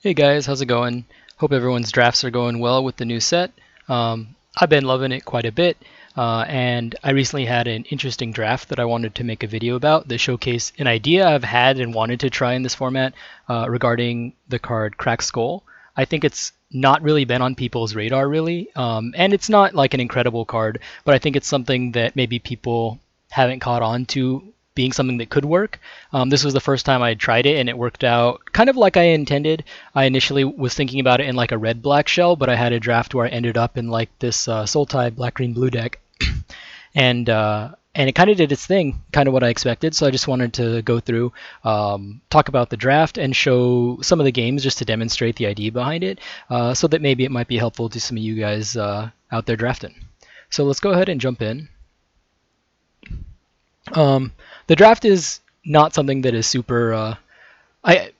Hey guys, how's it going? Hope everyone's drafts are going well with the new set. I've been loving it quite a bit, and I recently had an interesting draft that I wanted to make a video about that showcase an idea I've had and wanted to try in this format regarding the card Cracked Skull. I think it's not really been on people's radar really, and it's not like an incredible card, but I think it's something that maybe people haven't caught on to being something that could work. This was the first time I tried it, and it worked out kind of like I intended. I initially was thinking about it in like a red-black shell, but I had a draft where I ended up in like this Soul Tide black-green-blue deck, and it kind of did its thing, kind of what I expected. So I just wanted to go through, talk about the draft, and show some of the games just to demonstrate the idea behind it, so that maybe it might be helpful to some of you guys out there drafting. So let's go ahead and jump in. The draft is not something that is super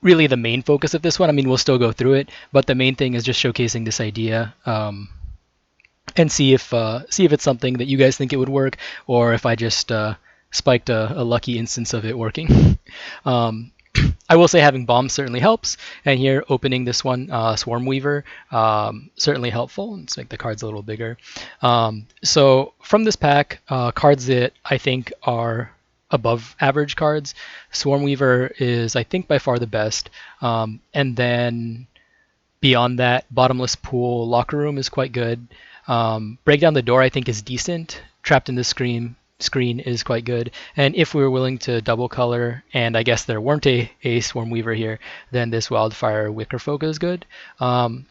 really the main focus of this one. I mean, we'll still go through it, but the main thing is just showcasing this idea, and see if it's something that you guys think it would work, or if I just spiked a lucky instance of it working. I will say having bombs certainly helps, and here opening this one, Swarm Weaver, certainly helpful. Let's make the cards a little bigger. So from this pack, cards that I think are above average cards, Swarm Weaver is, I think, by far the best. And then beyond that, Bottomless Pool, Locker Room is quite good. Break Down the Door, I think, is decent. Trapped in the Screen is quite good. And if we were willing to double color, and I guess there weren't a Swarm Weaver here, then this Wildfire Wicker Folk is good.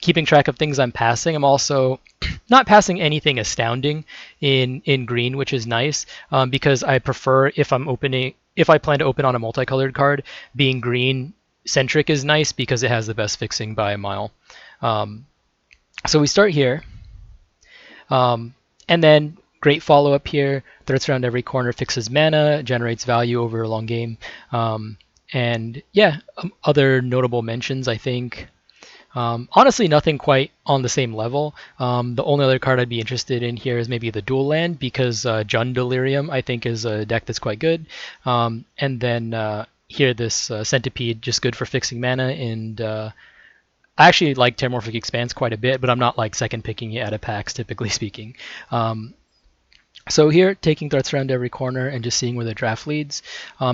Keeping track of things I'm passing, I'm also not passing anything astounding in green, which is nice, because I prefer, if I plan to open on a multicolored card, being green centric is nice because it has the best fixing by a mile. So we start here, and then great follow up here. Threats around every corner, fixes mana, generates value over a long game. And yeah, other notable mentions, I think. Honestly, nothing quite on the same level. The only other card I'd be interested in here is maybe the Dual Land, because Jund Delirium, I think, is a deck that's quite good. And then here, this Centipede, just good for fixing mana. And I actually like Terramorphic Expanse quite a bit, but I'm not like second picking it out of packs, typically speaking. So here, taking threats around every corner and just seeing where the draft leads.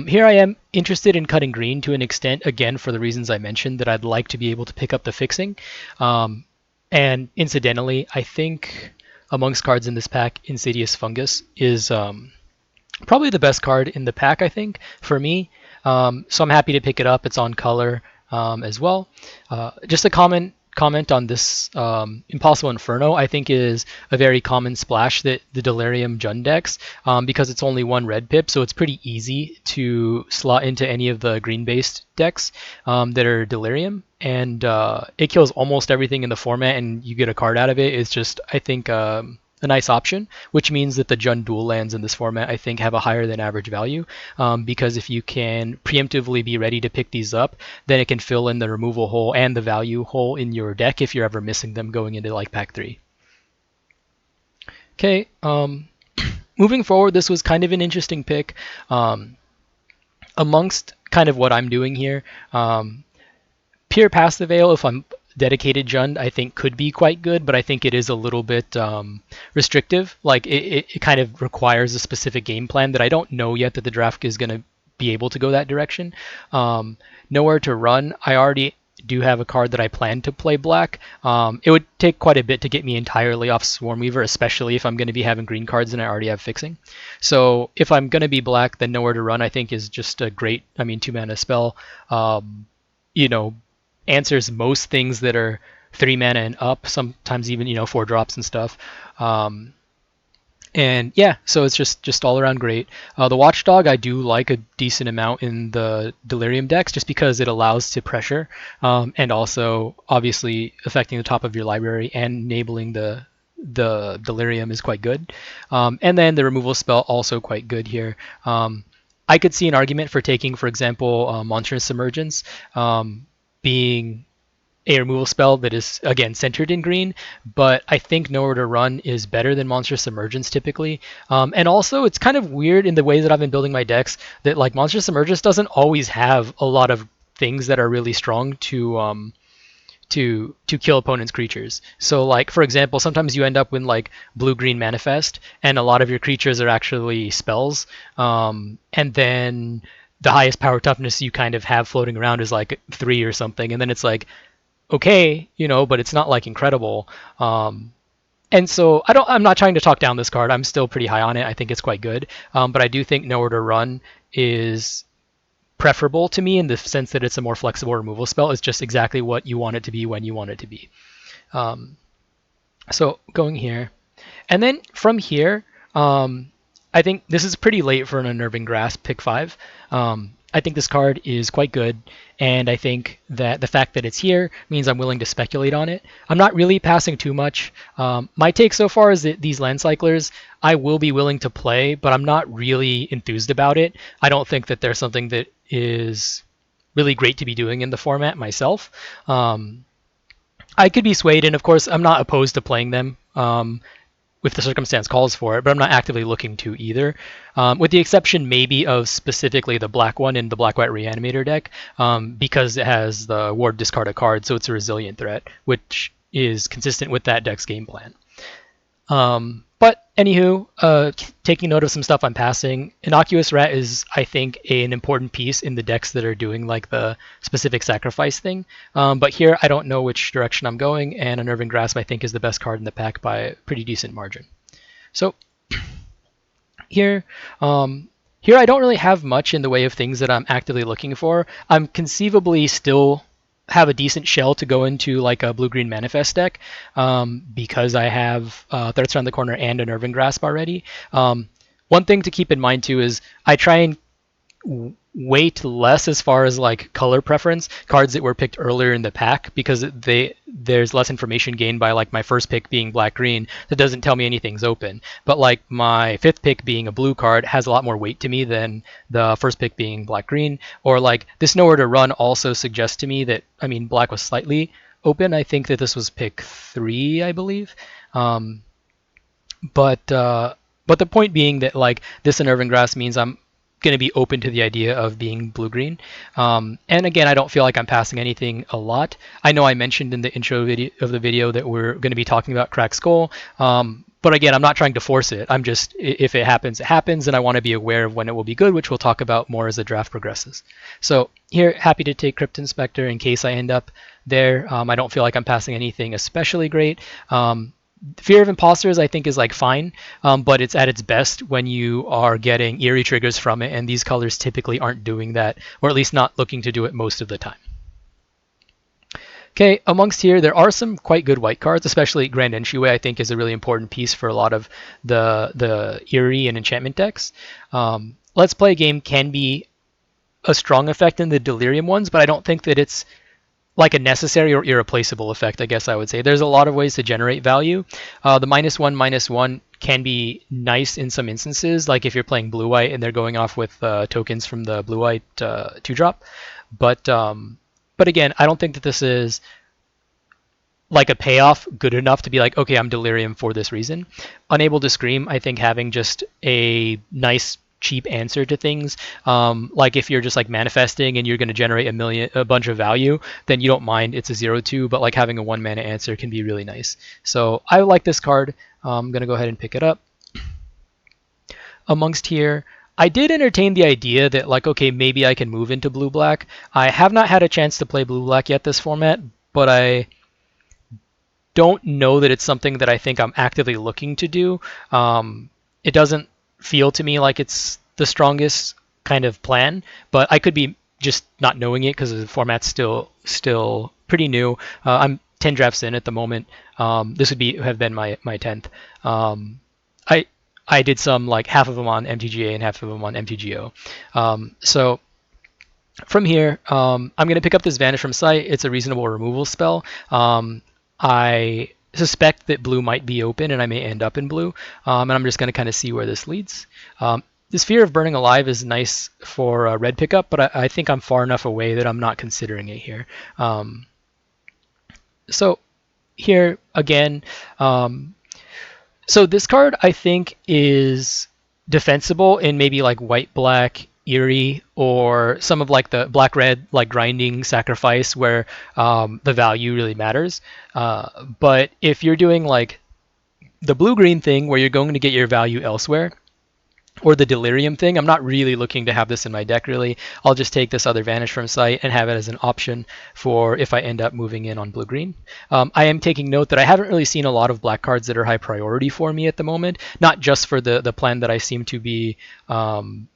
Here I am interested in cutting green to an extent, again, for the reasons I mentioned, that I'd like to be able to pick up the fixing. And incidentally, I think amongst cards in this pack, Insidious Fungus is probably the best card in the pack, I think, for me. So I'm happy to pick it up. It's on color as well. Just a comment on this Impossible Inferno, I think, is a very common splash that the Delirium Jund decks, because it's only one red pip, so it's pretty easy to slot into any of the green-based decks that are Delirium, and it kills almost everything in the format, and you get a card out of it. It's just, I think, a nice option, which means that the Jund dual lands in this format, I think, have a higher than average value, because if you can preemptively be ready to pick these up, then it can fill in the removal hole and the value hole in your deck if you're ever missing them going into like pack 3. Okay, moving forward, this was kind of an interesting pick. Amongst kind of what I'm doing here, Pure Past the Veil, if I'm dedicated Jund, I think could be quite good, but I think it is a little bit restrictive. Like it kind of requires a specific game plan that I don't know yet that the draft is going to be able to go that direction. Nowhere to Run, I already do have a card that I plan to play black. It would take quite a bit to get me entirely off Swarm Weaver, especially if I'm going to be having green cards and I already have fixing. So if I'm going to be black, then Nowhere to Run, I think, is just a great, 2-mana spell. Answers most things that are 3 mana and up, sometimes even 4 drops and stuff. And yeah, so it's just all around great. The Watchdog, I do like a decent amount in the Delirium decks, just because it allows to pressure, and also obviously affecting the top of your library and enabling the Delirium is quite good. And then the removal spell also quite good here. I could see an argument for taking, for example, Monstrous Submergence, being a removal spell that is, again, centered in green, but I think Nowhere to Run is better than Monstrous Emergence typically. And also, it's kind of weird in the way that I've been building my decks that, like, Monstrous Emergence doesn't always have a lot of things that are really strong to to kill opponents' creatures. So like for example, sometimes you end up with like blue-green manifest, and a lot of your creatures are actually spells, and then the highest power toughness you kind of have floating around is like 3 or something, and then it's like okay, but it's not like incredible. And so I'm not trying to talk down this card. I'm still pretty high on it. I think it's quite good. But I do think Nowhere to Run is preferable to me in the sense that it's a more flexible removal spell. It's just exactly what you want it to be when you want it to be. So going here. And then from here, I think this is pretty late for an Unnerving Grasp, pick 5. I think this card is quite good, and I think that the fact that it's here means I'm willing to speculate on it. I'm not really passing too much. My take so far is that these Land Cyclers I will be willing to play, but I'm not really enthused about it. I don't think that there's something that is really great to be doing in the format myself. I could be swayed, and of course I'm not opposed to playing them. If the circumstance calls for it, but I'm not actively looking to either, with the exception maybe of specifically the black one in the black-white Reanimator deck, because it has the ward discard a card, so it's a resilient threat, which is consistent with that deck's game plan. But anywho, taking note of some stuff I'm passing, Innocuous Rat is, I think, an important piece in the decks that are doing like the specific sacrifice thing. But here I don't know which direction I'm going, and Unnerving Grasp I think is the best card in the pack by a pretty decent margin. So here, here I don't really have much in the way of things that I'm actively looking for. I'm conceivably still have a decent shell to go into like a blue-green manifest deck, because I have Threats Around the Corner and Unnerving Grasp already. One thing to keep in mind too is I try and weight less as far as like color preference cards that were picked earlier in the pack, because there's less information gained by like my first pick being black green that doesn't tell me anything's open, but like my fifth pick being a blue card has a lot more weight to me than the first pick being black green. Or like this Nowhere to Run also suggests to me that, I mean, black was slightly open. I think that this was pick 3, I believe. But the point being that like this Unnerving Grasp means I'm going to be open to the idea of being blue-green. And again, I don't feel like I'm passing anything a lot. I know I mentioned in the intro video of the video that we're going to be talking about Cracked Skull. But again, I'm not trying to force it. I'm just, if it happens, it happens, and I want to be aware of when it will be good, which we'll talk about more as the draft progresses. So here, happy to take Crypt Inspector in case I end up there. I don't feel like I'm passing anything especially great. Fear of Imposters, I think, is like fine, but it's at its best when you are getting eerie triggers from it, and these colors typically aren't doing that, or at least not looking to do it most of the time. Okay, amongst here, there are some quite good white cards, especially Grand Entryway, I think, is a really important piece for a lot of the eerie and enchantment decks. Let's Play Game can be a strong effect in the Delirium ones, but I don't think that it's like a necessary or irreplaceable effect, I guess I would say. There's a lot of ways to generate value. The -1/-1 can be nice in some instances, like if you're playing blue-white and they're going off with tokens from the blue-white 2-drop. But again, I don't think that this is like a payoff good enough to be like, okay, I'm Delirium for this reason. Unable to Scream, I think having just a nice cheap answer to things, like if you're just like manifesting and you're going to generate a bunch of value, then you don't mind it's a 0/2, but like having a 1 mana answer can be really nice. So I like this card. I'm going to go ahead and pick it up. Amongst here, I did entertain the idea that like, okay, maybe I can move into blue-black. I have not had a chance to play blue-black yet this format, but I don't know that it's something that I think I'm actively looking to do. It doesn't feel to me like it's the strongest kind of plan, but I could be just not knowing it because the format's still pretty new. I'm 10 drafts in at the moment. This would have been my 10th. I did some like half of them on MTGA and half of them on MTGO. So from here, I'm going to pick up this Vanish from Sight. It's a reasonable removal spell. I suspect that blue might be open and I may end up in blue, and I'm just going to kind of see where this leads. This Fear of Burning Alive is nice for a red pickup, but I think I'm far enough away that I'm not considering it here. So here again, so this card I think is defensible in maybe like white-black Eerie or some of like the black red like grinding sacrifice where the value really matters. But if you're doing like the blue green thing where you're going to get your value elsewhere, or the delirium thing, I'm not really looking to have this in my deck really. I'll just take this other vanish from sight and have it as an option for if I end up moving in on blue green. I am taking note that I haven't really seen a lot of black cards that are high priority for me at the moment, not just for the plan that I seem to be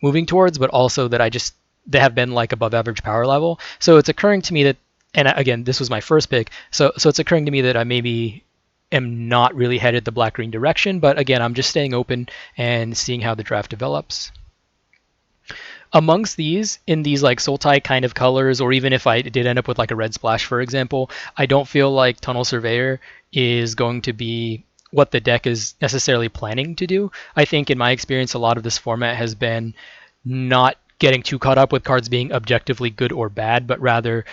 moving towards, but also that they have been like above average power level. So it's occurring to me that, and again, this was my first pick, so it's occurring to me that I maybe am not really headed the black green direction, but again, I'm just staying open and seeing how the draft develops. Amongst these, in these like Sultai kind of colors, or even if I did end up with like a red splash, for example, I don't feel like Tunnel Surveyor is going to be what the deck is necessarily planning to do. I think in my experience, a lot of this format has been not getting too caught up with cards being objectively good or bad, but rather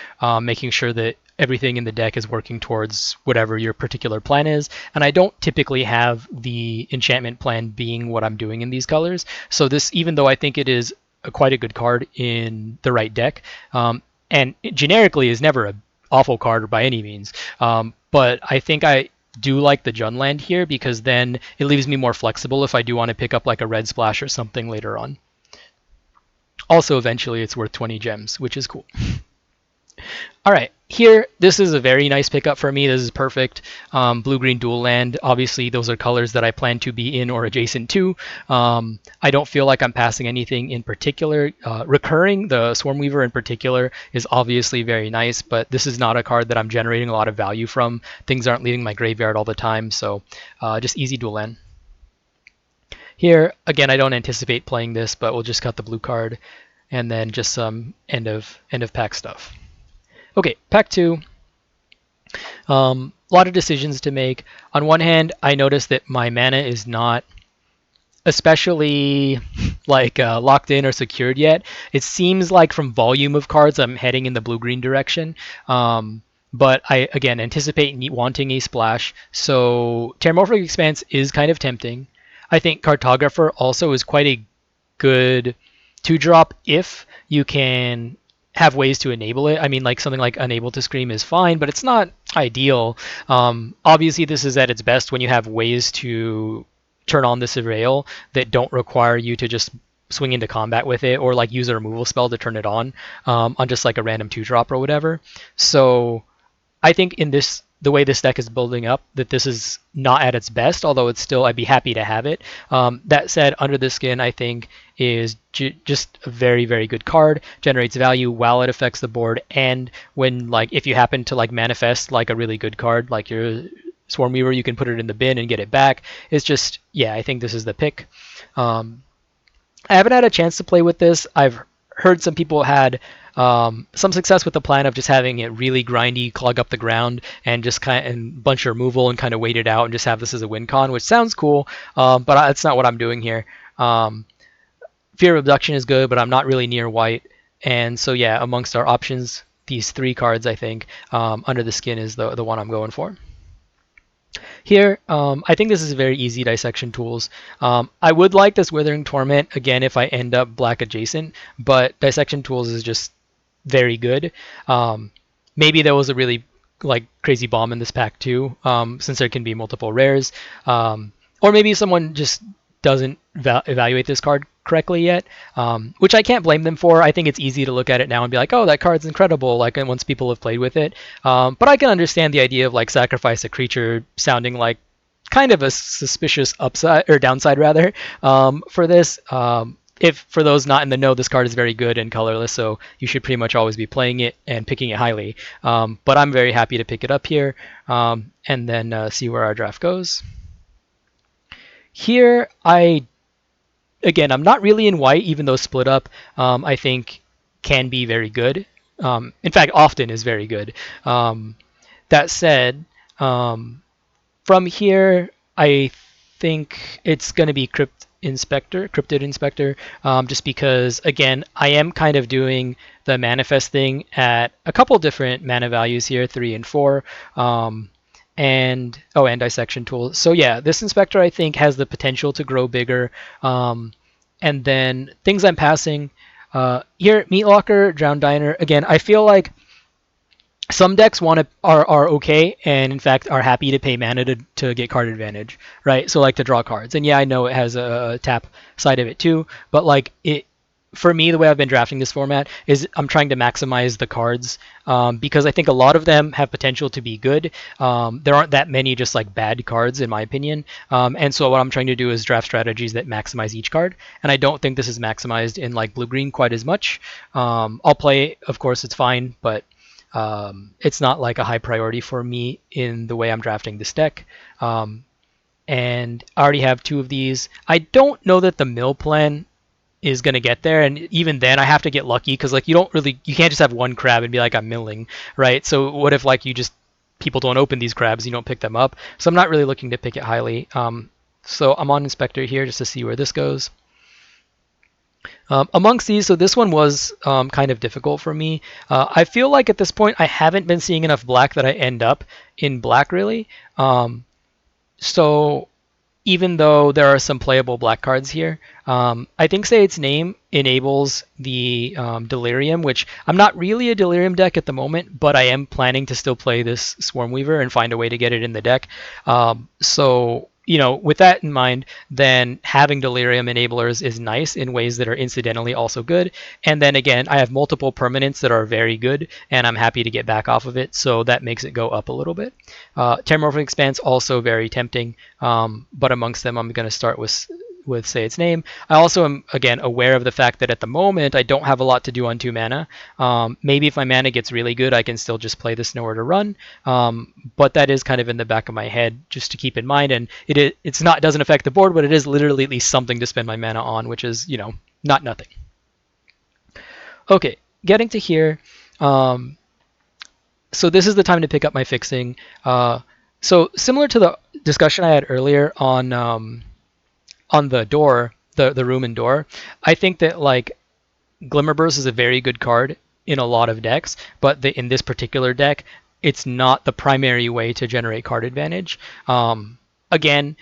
making sure that everything in the deck is working towards whatever your particular plan is. And I don't typically have the enchantment plan being what I'm doing in these colors. So this, even though I think it is quite a good card in the right deck, and it generically is never an awful card by any means, but I think I do like the Junland here because then it leaves me more flexible if I do want to pick up like a red splash or something later on. Also, eventually it's worth 20 gems, which is cool. All right, here, this is a very nice pickup for me. This is perfect. Blue-green dual land. Obviously, those are colors that I plan to be in or adjacent to. I don't feel like I'm passing anything in particular. Recurring, the Swarmweaver in particular, is obviously very nice, but this is not a card that I'm generating a lot of value from. Things aren't leaving my graveyard all the time, so just easy dual land. Here, again, I don't anticipate playing this, but we'll just cut the blue card and then just some end of pack stuff. Okay, pack 2. A lot of decisions to make. On one hand, I noticed that my mana is not especially like locked in or secured yet. It seems like from volume of cards, I'm heading in the blue-green direction. But I, again, anticipate wanting a splash. So Terramorphic Expanse is kind of tempting. I think Cartographer also is quite a good 2-drop if you can have ways to enable it. I mean, like something like Unable to Scream is fine, but it's not ideal. Obviously, this is at its best when you have ways to turn on the surveil that don't require you to just swing into combat with it or like use a removal spell to turn it on just like a random 2-drop or whatever. So I think in the way this deck is building up, that this is not at its best, although it's still, I'd be happy to have it. That said, Under the Skin, I think, is just a very, very good card, generates value while it affects the board, and when, like, if you happen to, like, manifest, like, a really good card, like your Swarmweaver, you can put it in the bin and get it back. It's just, yeah, I think this is the pick. I haven't had a chance to play with this. I've heard some people had some success with the plan of just having it really grindy, clog up the ground, and just kind of and bunch of removal and kind of wait it out and just have this as a win con, which sounds cool, but that's not what I'm doing here. Fear of Abduction is good, but I'm not really near white, and so yeah, amongst our options, these 3 cards, I think Under the Skin is the one I'm going for. Here, I think this is very easy dissection tools. I would like this Withering Torment, again, if I end up black adjacent, but dissection tools is just very good. Maybe there was a really like crazy bomb in this pack too, since there can be multiple rares. Or maybe someone just doesn't evaluate this card correctly yet, which I can't blame them for. I think it's easy to look at it now and be like, oh, that card's incredible, like once people have played with it. But I can understand the idea of like sacrifice a creature sounding like kind of a suspicious upside or downside rather for this. If for those not in the know, this card is very good and colorless, so you should pretty much always be playing it and picking it highly. But I'm very happy to pick it up here and then see where our draft goes. Here, again, I'm not really in white, even though split up, I think can be very good. In fact, often is very good. That said, from here, I think it's going to be Cryptid Inspector, just because, again, I am kind of doing the manifest thing at a couple different mana values here, 3 and 4. And dissection tool. So yeah, this Inspector I think has the potential to grow bigger. And then things I'm passing, Here, Meat Locker, Drown Diner. Again, I feel like some decks are okay and in fact are happy to pay mana to get card advantage, right? So like to draw cards. And yeah, I know it has a tap side of it too, but like it for me, the way I've been drafting this format is I'm trying to maximize the cards because I think a lot of them have potential to be good. There aren't that many just like bad cards in my opinion, and so what I'm trying to do is draft strategies that maximize each card. And I don't think this is maximized in like blue green quite as much. I'll play, of course, it's fine, but it's not like a high priority for me in the way I'm drafting this deck. And I already have two of these. I don't know that the mill plan is going to get there, and even then I have to get lucky because like you can't just have one crab and be like I'm milling, right? So what if like you just people don't open these crabs, you don't pick them up. So I'm not really looking to pick it highly. So I'm on Inspector here just to see where this goes. Amongst these, so this one was kind of difficult for me. I feel like at this point I haven't been seeing enough black that I end up in black really. So even though there are some playable black cards here, I think Say Its Name enables the Delirium, which I'm not really a Delirium deck at the moment, but I am planning to still play this Swarmweaver and find a way to get it in the deck. So with that in mind, then having Delirium enablers is nice in ways that are incidentally also good. And then again, I have multiple permanents that are very good, and I'm happy to get back off of it, so that makes it go up a little bit. Terramorphic Expanse also very tempting, but amongst them, I'm going to start with Say Its Name. I also am, again, aware of the fact that at the moment I don't have a lot to do on 2 mana. Maybe if my mana gets really good, I can still just play this Nowhere to Run. But that is kind of in the back of my head just to keep in mind. And doesn't affect the board, but it is literally at least something to spend my mana on, which is, not nothing. Okay, getting to here. So this is the time to pick up my fixing. So similar to the discussion I had earlier on the door, the room and door, I think that like Glimmerburst is a very good card in a lot of decks, but in this particular deck, it's not the primary way to generate card advantage. Again,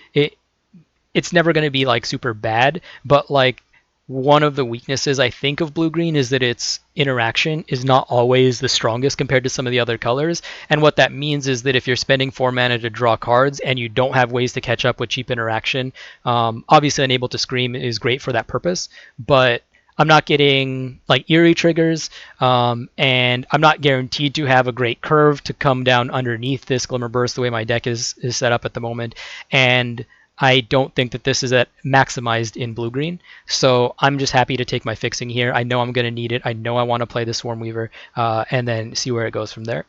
it's never going to be like super bad, but like one of the weaknesses I think of blue-green is that its interaction is not always the strongest compared to some of the other colors. And what that means is that if you're spending 4 mana to draw cards and you don't have ways to catch up with cheap interaction, obviously Unable to Scream is great for that purpose, but I'm not getting like eerie triggers, and I'm not guaranteed to have a great curve to come down underneath this Glimmerburst the way my deck is set up at the moment. And I don't think that this is maximized in blue-green, so I'm just happy to take my fixing here. I know I'm going to need it. I know I want to play the Swarmweaver, and then see where it goes from there.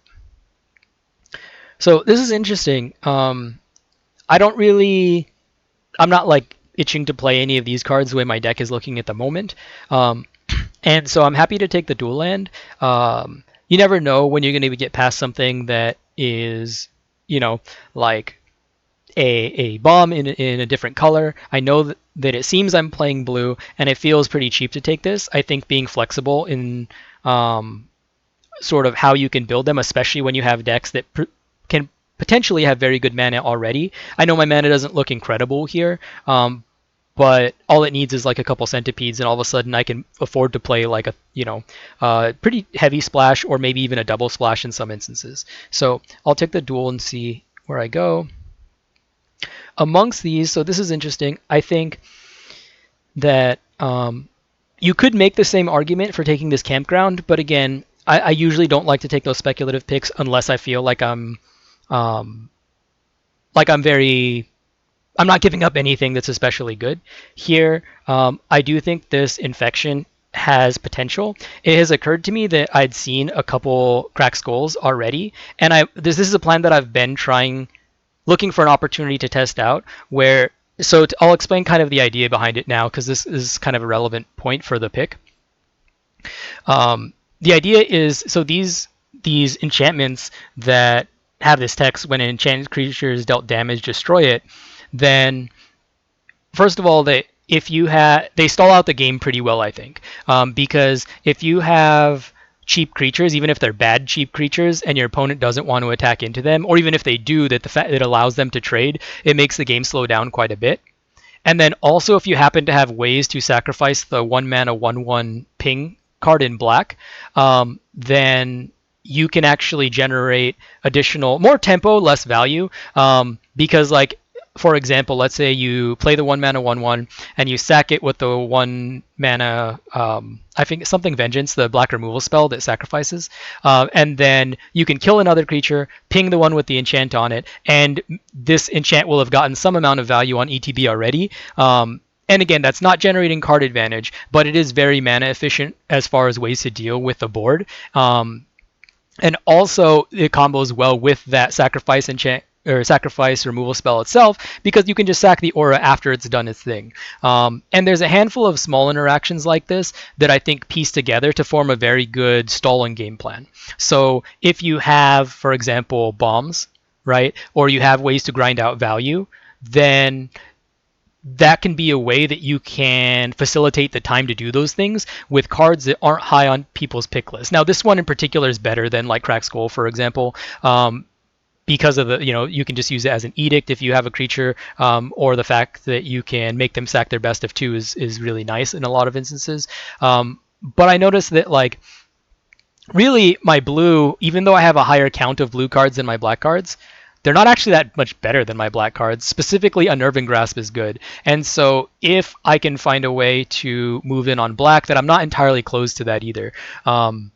So this is interesting. I'm not like itching to play any of these cards the way my deck is looking at the moment, and so I'm happy to take the dual land. You never know when you're going to get past something that is, like a bomb in a different color. I know that it seems I'm playing blue, and it feels pretty cheap to take this. I think being flexible in sort of how you can build them, especially when you have decks that can potentially have very good mana already. I know my mana doesn't look incredible here, but all it needs is like a couple centipedes, and all of a sudden I can afford to play like a pretty heavy splash, or maybe even a double splash in some instances. So I'll take the dual and see where I go. Amongst these, so this is interesting. I think that you could make the same argument for taking this Campground, but again, I usually don't like to take those speculative picks unless I feel like I'm not giving up anything that's especially good. Here, I do think this Infection has potential. It has occurred to me that I'd seen a couple Cracked Skulls already, and this is a plan that I've been looking for an opportunity to test out. I'll explain kind of the idea behind it now, because this is kind of a relevant point for the pick. The idea is, so these enchantments that have this text, when an enchanted creature is dealt damage, destroy it, then first of all, they stall out the game pretty well, I think, because if you have cheap creatures, even if they're bad cheap creatures, and your opponent doesn't want to attack into them, or even if they do, that it allows them to trade, it makes the game slow down quite a bit. And then also, if you happen to have ways to sacrifice the 1 mana 1/1 ping card in black, then you can actually generate additional, more tempo, less value. Because, like, for example, let's say you play the 1 mana 1/1 and you sack it with the 1 mana, I think something vengeance, the black removal spell that sacrifices, and then you can kill another creature, ping the one with the enchant on it, and this enchant will have gotten some amount of value on ETB already. And again, that's not generating card advantage, but it is very mana efficient as far as ways to deal with the board. And also, it combos well with that sacrifice enchant or sacrifice removal spell itself, because you can just sack the aura after it's done its thing. And there's a handful of small interactions like this that I think piece together to form a very good stalling game plan. So if you have, for example, bombs, right, or you have ways to grind out value, then that can be a way that you can facilitate the time to do those things with cards that aren't high on people's pick list. Now, this one in particular is better than like Crack Skull, for example, because of the, you can just use it as an edict if you have a creature, or the fact that you can make them sack their best of two is really nice in a lot of instances. But I noticed that, like, really my blue, even though I have a higher count of blue cards than my black cards, they're not actually that much better than my black cards. Specifically, Unnerving Grasp is good. And so if I can find a way to move in on black, that I'm not entirely closed to that either. And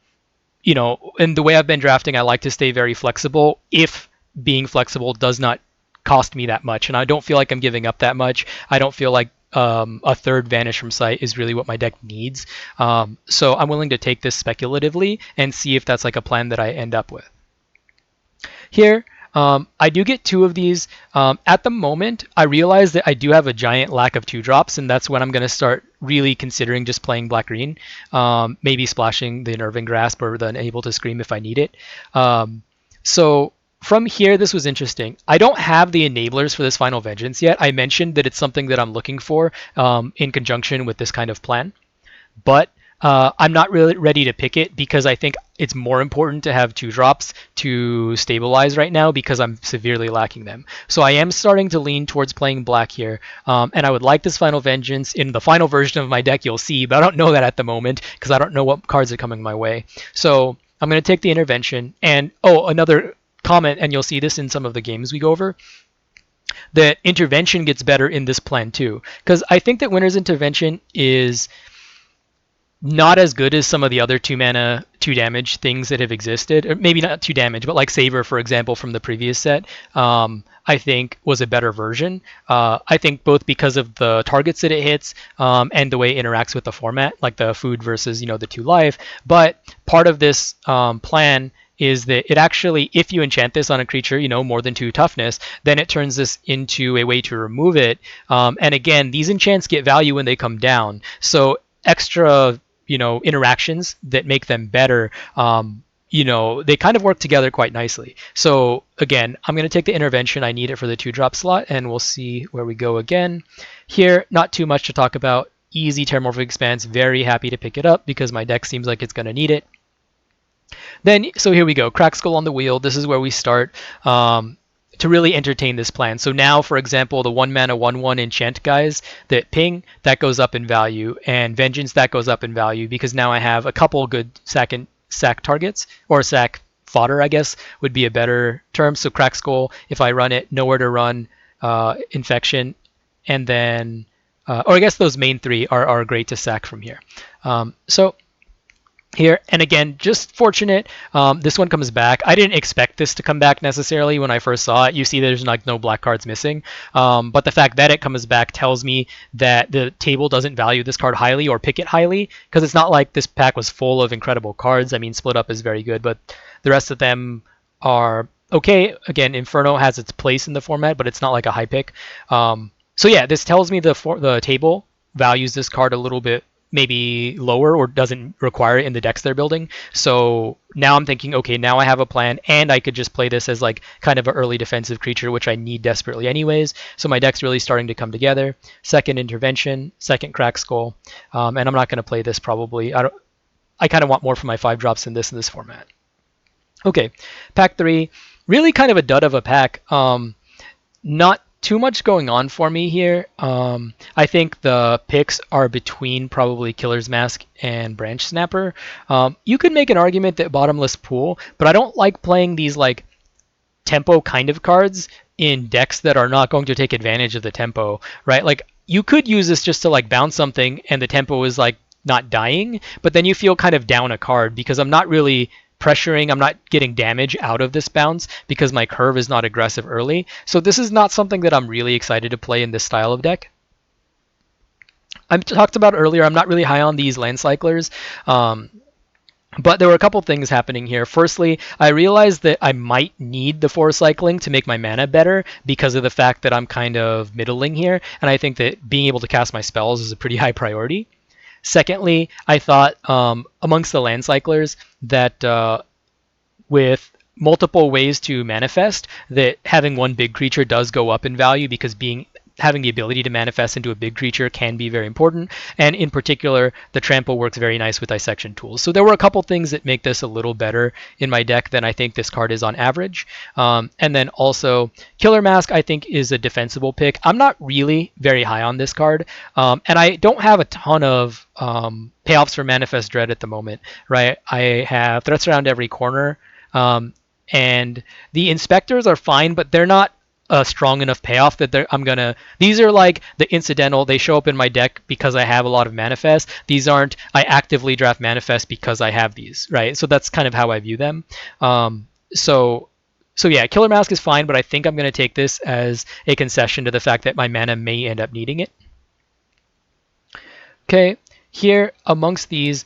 the way I've been drafting, I like to stay very flexible if being flexible does not cost me that much. And I don't feel like I'm giving up that much. I don't feel like a third Vanish from Sight is really what my deck needs. So I'm willing to take this speculatively and see if that's like a plan that I end up with. Here, I do get two of these. At the moment, I realize that I do have a giant lack of 2-drops, and that's when I'm going to start really considering just playing black-green, maybe splashing the Unnerving Grasp or the Unable to Scream if I need it. So from here, this was interesting. I don't have the enablers for this Final Vengeance yet. I mentioned that it's something that I'm looking for in conjunction with this kind of plan, but I'm not really ready to pick it because I think it's more important to have 2-drops to stabilize right now because I'm severely lacking them. So I am starting to lean towards playing black here, and I would like this Final Vengeance in the final version of my deck, you'll see, but I don't know that at the moment because I don't know what cards are coming my way. So I'm going to take the Intervention, and another comment, and you'll see this in some of the games we go over, that Intervention gets better in this plan too, because I think that Winter's Intervention is not as good as some of the other 2-mana 2 damage things that have existed, or maybe not 2 damage, but like Saver, for example, from the previous set, I think was a better version. I think both because of the targets that it hits, and the way it interacts with the format, like the food versus the 2 life. But part of this plan is that it actually, if you enchant this on a creature, more than 2 toughness, then it turns this into a way to remove it. And again, these enchants get value when they come down. So extra interactions that make them better, they kind of work together quite nicely. So again, I'm going to take the Intervention. I need it for the 2-drop slot, and we'll see where we go again. Here, not too much to talk about. Easy Terramorphic Expanse. Very happy to pick it up because my deck seems like it's going to need it. Then, so here we go. Crack Skull on the wheel. This is where we start to really entertain this plan. So now, for example, the 1-mana 1/1 enchant guys that ping, that goes up in value, and Vengeance, that goes up in value because now I have a couple good sack targets, or sack fodder, I guess would be a better term. So Crack Skull, if I run it, Nowhere to Run, Infection, and then, or I guess those main 3 are great to sack from here. So here, and again, just fortunate, this one comes back. I didn't expect this to come back necessarily when I first saw it. You see there's like no black cards missing, but the fact that it comes back tells me that the table doesn't value this card highly or pick it highly, because it's not like this pack was full of incredible cards. I mean, Split Up is very good, but the rest of them are okay. Again, Inferno has its place in the format, but it's not like a high pick. So yeah, this tells me the table values this card a little bit maybe lower or doesn't require it in the decks they're building. So now I'm thinking, okay, now I have a plan, and I could just play this as like kind of an early defensive creature, which I need desperately anyways. So my deck's really starting to come together. Second Intervention, second Crack Skull, and I'm not going to play this probably. I kind of want more for my 5-drops than this in this format. Okay, pack 3, really kind of a dud of a pack. Not too much going on for me here. I think the picks are between probably Killer's Mask and Branch Snapper. You could make an argument that Bottomless Pool, but I don't like playing these like tempo kind of cards in decks that are not going to take advantage of the tempo, right? Like you could use this just to like bounce something and the tempo is like not dying, but then you feel kind of down a card because I'm not really pressuring, I'm not getting damage out of this bounce because my curve is not aggressive early. So this is not something that I'm really excited to play in this style of deck. I talked about earlier, I'm not really high on these land cyclers. But there were a couple things happening here. Firstly, I realized that I might need the force cycling to make my mana better because of the fact that I'm kind of middling here, and I think that being able to cast my spells is a pretty high priority. Secondly, I thought amongst the land cyclers that with multiple ways to manifest, that having one big creature does go up in value because having the ability to manifest into a big creature can be very important. And in particular, the trample works very nice with dissection tools. So there were a couple things that make this a little better in my deck than I think this card is on average. And then also, Killer Mask I think is a defensible pick. I'm not really very high on this card. And I don't have a ton of payoffs for Manifest Dread at the moment, right? I have threats around every corner. And the inspectors are fine, but they're not a strong enough payoff that these are like the incidental, they show up in my deck because I have a lot of manifest. These aren't, I actively draft manifest because I have these, right? So that's kind of how I view them. So yeah, Killer Mask is fine, but I think I'm going to take this as a concession to the fact that my mana may end up needing it. Okay, here amongst these,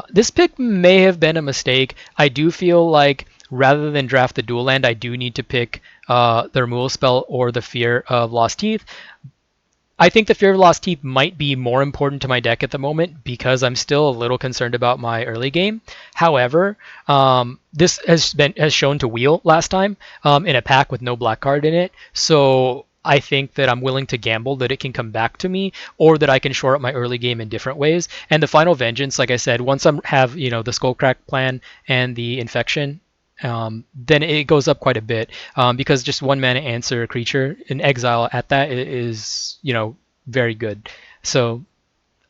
this pick may have been a mistake. I do feel like rather than draft the dual land, I do need to pick the removal spell or the Fear of Lost Teeth. I think the Fear of Lost Teeth might be more important to my deck at the moment because I'm still a little concerned about my early game. However, this has shown to wheel last time in a pack with no black card in it. So I think that I'm willing to gamble that it can come back to me, or that I can shore up my early game in different ways. And the Final Vengeance, like I said, once I have the Skullcrack plan and the Infection, then it goes up quite a bit because just one mana answer creature in exile at that is very good. So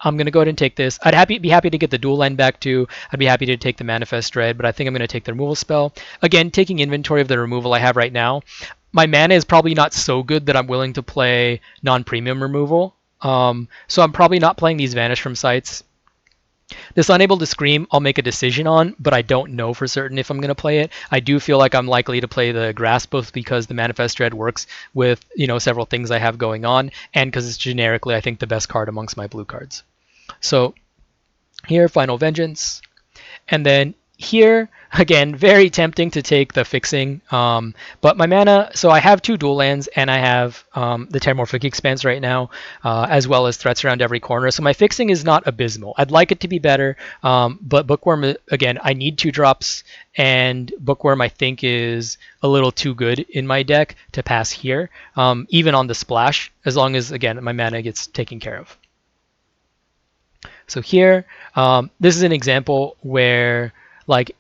I'm gonna go ahead and take this. Be happy to get the dual land back too. I'd be happy to take the Manifest Dread, but I think I'm gonna take the removal spell. Again, taking inventory of the removal I have right now. My mana is probably not so good that I'm willing to play non-premium removal. So I'm probably not playing these Vanish from Sites. This Unable to Scream I'll make a decision on, but I don't know for certain if I'm going to play it. I do feel like I'm likely to play the Grasp, both because the Manifest Dread works with several things I have going on, and because it's generically I think the best card amongst my blue cards. So here, Final Vengeance. And then here, again, very tempting to take the Fixing, but my mana, so I have two dual lands and I have the Terramorphic Expanse right now, as well as threats around every corner. So my Fixing is not abysmal. I'd like it to be better, but Bookworm, again, I need 2-drops, and Bookworm I think is a little too good in my deck to pass here, even on the splash, as long as, again, my mana gets taken care of. So here, this is an example where, like,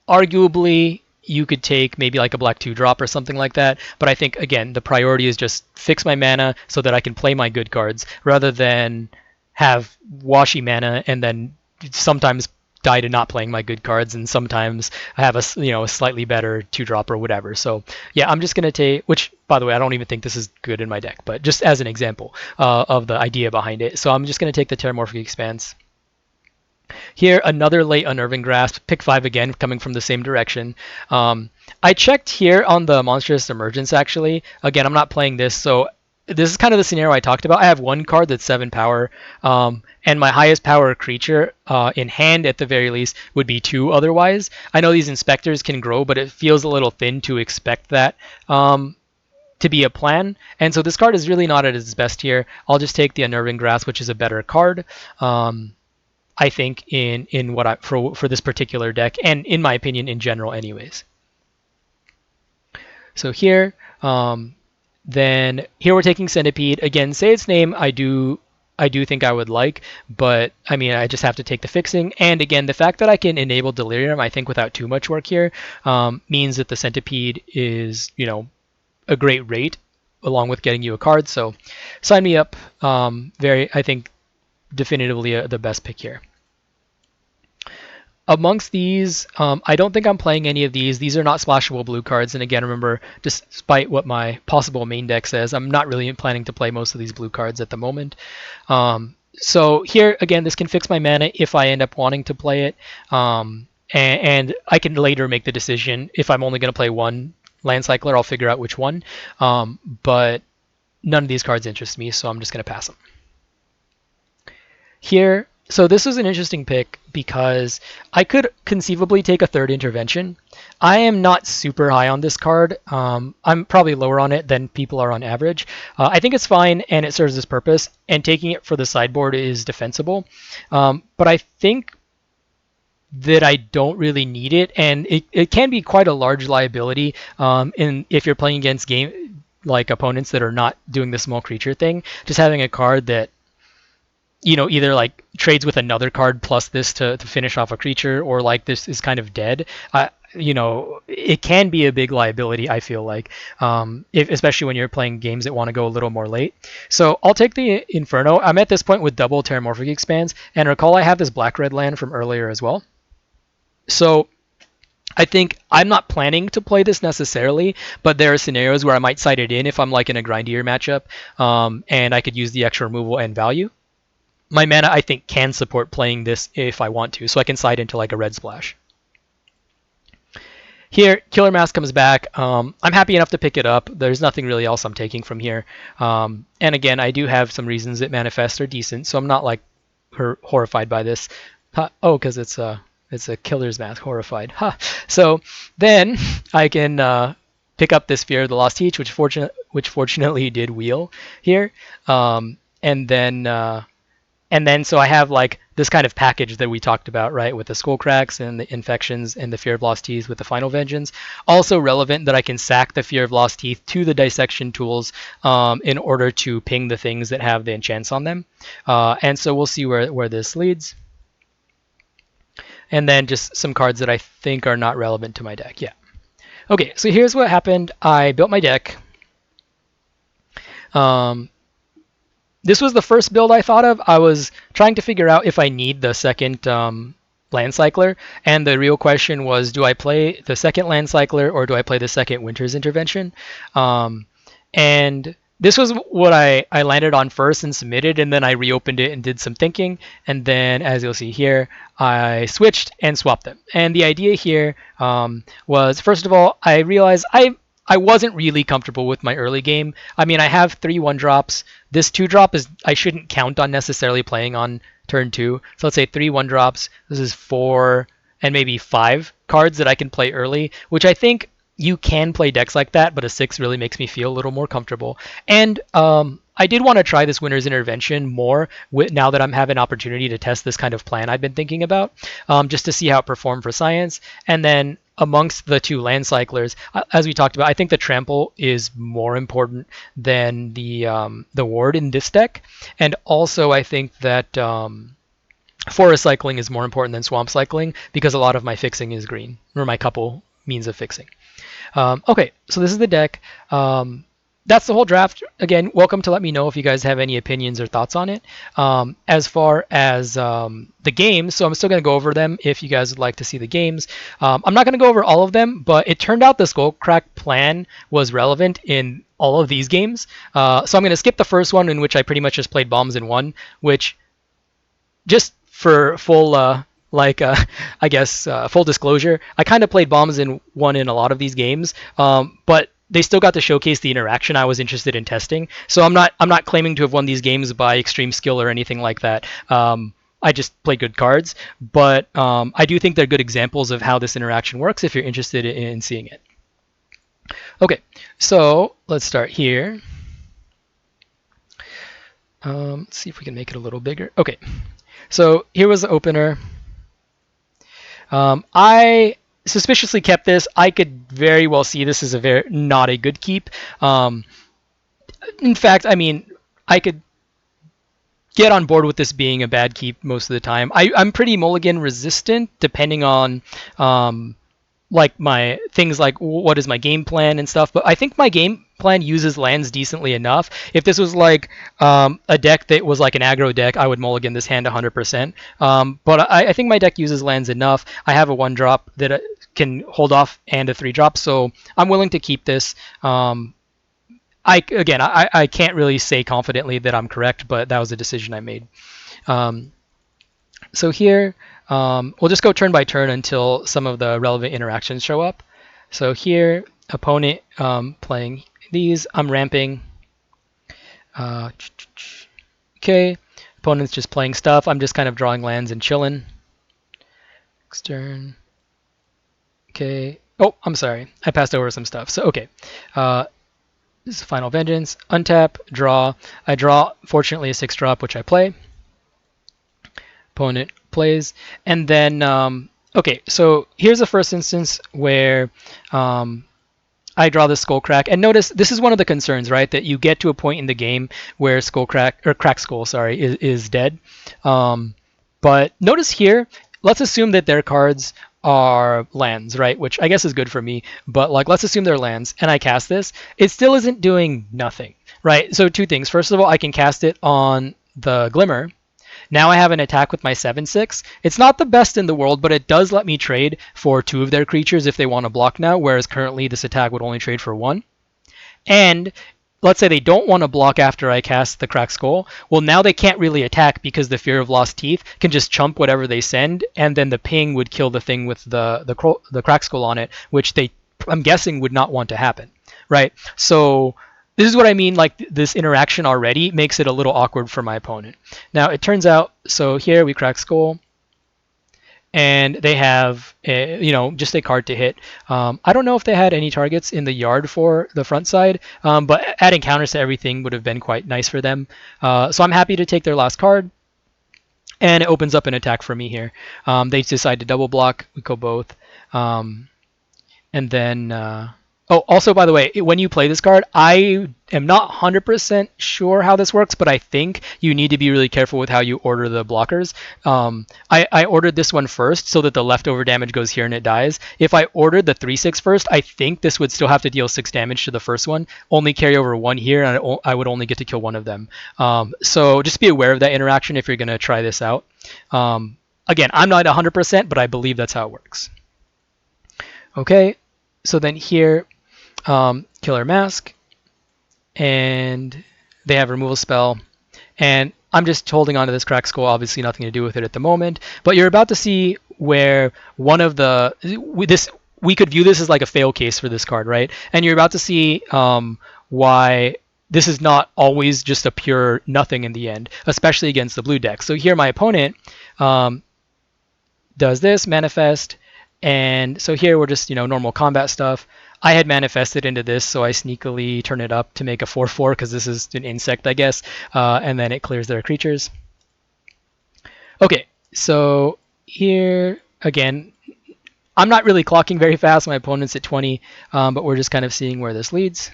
arguably you could take maybe like a black 2-drop or something like that, but I think, again, the priority is just fix my mana so that I can play my good cards rather than have washy mana and then sometimes die to not playing my good cards, and sometimes I have a slightly better 2-drop or whatever. So yeah, I'm just gonna take, which by the way I don't even think this is good in my deck, but just as an example of the idea behind it. So I'm just gonna take the Terramorphic Expanse. Here, another late Unnerving Grasp, pick 5 again, coming from the same direction. I checked here on the Monstrous Emergence, actually. Again, I'm not playing this, so this is kind of the scenario I talked about. I have one card that's 7 power, and my highest power creature, in hand at the very least, would be 2 otherwise. I know these Inspectors can grow, but it feels a little thin to expect that to be a plan. And so this card is really not at its best here. I'll just take the Unnerving Grasp, which is a better card. I think in what for this particular deck, and in my opinion in general anyways. So here, then here we're taking Centipede. Again, say its name I do think I would like, but I mean I just have to take the Fixing. And again, the fact that I can enable Delirium, I think without too much work here, means that the Centipede is a great rate along with getting you a card. So sign me up. I think definitively the best pick here. Amongst these, I don't think I'm playing any of these. These are not splashable blue cards. And again, remember, despite what my possible main deck says, I'm not really planning to play most of these blue cards at the moment. So here, again, this can fix my mana if I end up wanting to play it. And I can later make the decision. If I'm only going to play one land cycler, I'll figure out which one. But none of these cards interest me, so I'm just going to pass them. Here, so this was an interesting pick because I could conceivably take a third intervention. I am not super high on this card. I'm probably lower on it than people are on average. I think it's fine and it serves its purpose, and taking it for the sideboard is defensible. But I think that I don't really need it, and it can be quite a large liability if you're playing against opponents that are not doing the small creature thing. Just having a card that either like trades with another card plus this to finish off a creature, or like this is kind of dead. It can be a big liability, I feel like, especially when you're playing games that want to go a little more late. So I'll take the Inferno. I'm at this point with double Terramorphic Expanse, and recall I have this black-red land from earlier as well. So I think I'm not planning to play this necessarily, but there are scenarios where I might side it in if I'm like in a grindier matchup, and I could use the extra removal and value. My mana, I think, can support playing this if I want to, so I can side into like a red splash. Here, Killer Mask comes back. I'm happy enough to pick it up. There's nothing really else I'm taking from here. And again, I do have some reasons that manifest are decent, so I'm not like horrified by this. Oh, because it's a Killer's Mask, horrified. So then I can pick up this Fear of the Lost Teach, which fortunately did wheel here, and then so I have like this kind of package that we talked about, right, with the Skull Cracks and the Infections and the Fear of Lost Teeth with the Final Vengeance. Also relevant that I can sack the Fear of Lost Teeth to the Dissection tools in order to ping the things that have the enchants on them. And so we'll see where this leads. And then just some cards that I think are not relevant to my deck. Yeah. Okay, so here's what happened. I built my deck. This was the first build I thought of. I was trying to figure out if I need the second land cycler, and the real question was, do I play the second land cycler or do I play the second Winter's Intervention? And this was what I landed on first and submitted, and then I reopened it and did some thinking, and then as you'll see here, I switched and swapped them. And the idea here was, first of all, I realized I wasn't really comfortable with my early game. I mean, I have 3 1-drops. This 2-drop I shouldn't count on necessarily playing on turn 2. So let's say 3 1-drops. This is 4 and maybe 5 cards that I can play early, which I think you can play decks like that, but a 6 really makes me feel a little more comfortable. And I did want to try this Winter's Intervention more now that I'm having an opportunity to test this kind of plan I've been thinking about, just to see how it performed for Science. And then amongst the 2 land cyclers, as we talked about, I think the Trample is more important than the Ward in this deck. And also I think that Forest Cycling is more important than Swamp Cycling because a lot of my fixing is green, or my couple means of fixing. Okay, so this is the deck. That's the whole draft. Again, welcome to let me know if you guys have any opinions or thoughts on it. As far as the games, so I'm still going to go over them if you guys would like to see the games. I'm not going to go over all of them, but it turned out the Skullcrack plan was relevant in all of these games. So I'm going to skip the first one, in which I pretty much just played bombs in 1, which, just for full I guess full disclosure, I kind of played bombs in 1 in a lot of these games, but they still got to showcase the interaction I was interested in testing. So I'm not claiming to have won these games by extreme skill or anything like that. I just play good cards, but I do think they're good examples of how this interaction works if you're interested in seeing it. Okay, so let's start here. Let's see if we can make it a little bigger. Okay, so here was the opener. I suspiciously kept this. I could very well see this as not a good keep. In fact, I mean, I could get on board with this being a bad keep most of the time. I'm pretty mulligan resistant, depending on like my things like what is my game plan and stuff, but I think my game plan uses lands decently enough. If this was like a deck that was like an aggro deck, I would mulligan this hand 100%. But I think my deck uses lands enough. I have a 1-drop that can hold off and a 3-drop, so I'm willing to keep this. I can't really say confidently that I'm correct, but that was a decision I made. So here, we'll just go turn by turn until some of the relevant interactions show up. So here, opponent playing these, I'm ramping. Okay, opponent's just playing stuff. I'm just kind of drawing lands and chilling. Next turn. Okay. Oh, I'm sorry. I passed over some stuff. So, okay. This is Final Vengeance. Untap, draw. I draw, fortunately, a 6-drop, which I play. Opponent plays. And then, okay, so here's the first instance where I draw the Skullcrack. And notice, this is one of the concerns, right? That you get to a point in the game where Crack Skull, sorry, is dead. But notice here, let's assume that their cards are lands, right? Which I guess is good for me, but like let's assume they're lands and I cast this, it still isn't doing nothing, right? So 2 things. First of all, I can cast it on the Glimmer. Now I have an attack with my 7/6. It's not the best in the world, but it does let me trade for 2 of their creatures if they want to block now, whereas currently this attack would only trade for 1. And let's say they don't want to block after I cast the Cracked Skull. Well, now they can't really attack because the Fear of Lost Teeth can just chump whatever they send, and then the ping would kill the thing with the Cracked Skull on it, which I'm guessing would not want to happen, right? So this is what I mean, like this interaction already makes it a little awkward for my opponent. Now it turns out, so here we Crack Skull, and they have just a card to hit. I don't know if they had any targets in the yard for the front side, but adding counters to everything would have been quite nice for them. So I'm happy to take their last card, and it opens up an attack for me here. They decide to double block. We go both, and then. Oh, also, by the way, when you play this card, I am not 100% sure how this works, but I think you need to be really careful with how you order the blockers. I ordered this one first so that the leftover damage goes here and it dies. If I ordered the 3/6 first, I think this would still have to deal 6 damage to the first one, only carry over 1 here, and I would only get to kill 1 of them. So just be aware of that interaction if you're going to try this out. Again, I'm not 100%, but I believe that's how it works. Okay, so then here, Killer Mask, and they have removal spell, and I'm just holding on to this Cracked Skull, obviously nothing to do with it at the moment, but you're about to see where one of we could view this as like a fail case for this card, right? And you're about to see why this is not always just a pure nothing in the end, especially against the blue deck. So here my opponent does this, manifest, and so here we're just, normal combat stuff. I had manifested into this, so I sneakily turn it up to make a 4/4 because this is an insect, I guess, and then it clears their creatures. Okay, so here, again, I'm not really clocking very fast. My opponent's at 20, but we're just kind of seeing where this leads.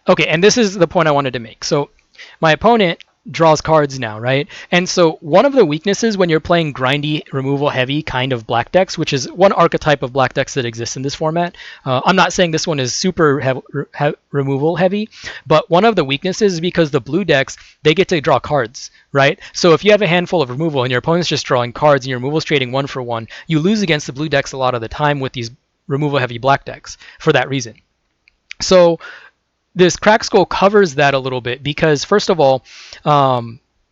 Okay, and this is the point I wanted to make. So my opponent draws cards now, right? And so one of the weaknesses when you're playing grindy, removal heavy kind of black decks, which is one archetype of black decks that exists in this format. I'm not saying this one is super removal heavy, but one of the weaknesses is because the blue decks, they get to draw cards, right? So if you have a handful of removal and your opponent's just drawing cards and your removal's trading 1 for 1, you lose against the blue decks a lot of the time with these removal heavy black decks for that reason. So this Cracked Skull covers that a little bit because, first of all,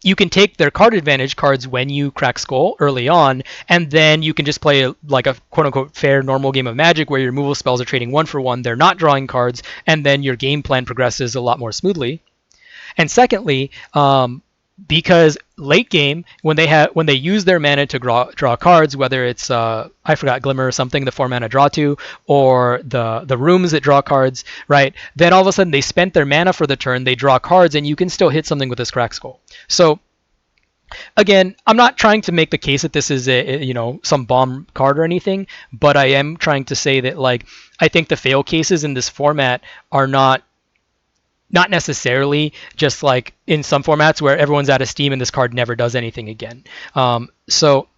you can take their card advantage cards when you Cracked Skull early on, and then you can just play like a quote-unquote fair normal game of Magic where your removal spells are trading 1 for 1, they're not drawing cards, and then your game plan progresses a lot more smoothly. And secondly, because late game, when they use their mana to draw cards, whether it's I forgot Glimmer or something, the 4 mana draw to, or the rooms that draw cards, right? Then all of a sudden they spent their mana for the turn, they draw cards, and you can still hit something with this Cracked Skull. So again, I'm not trying to make the case that this is some bomb card or anything, but I am trying to say that like I think the fail cases in this format are not necessarily just like in some formats where everyone's out of steam and this card never does anything again. So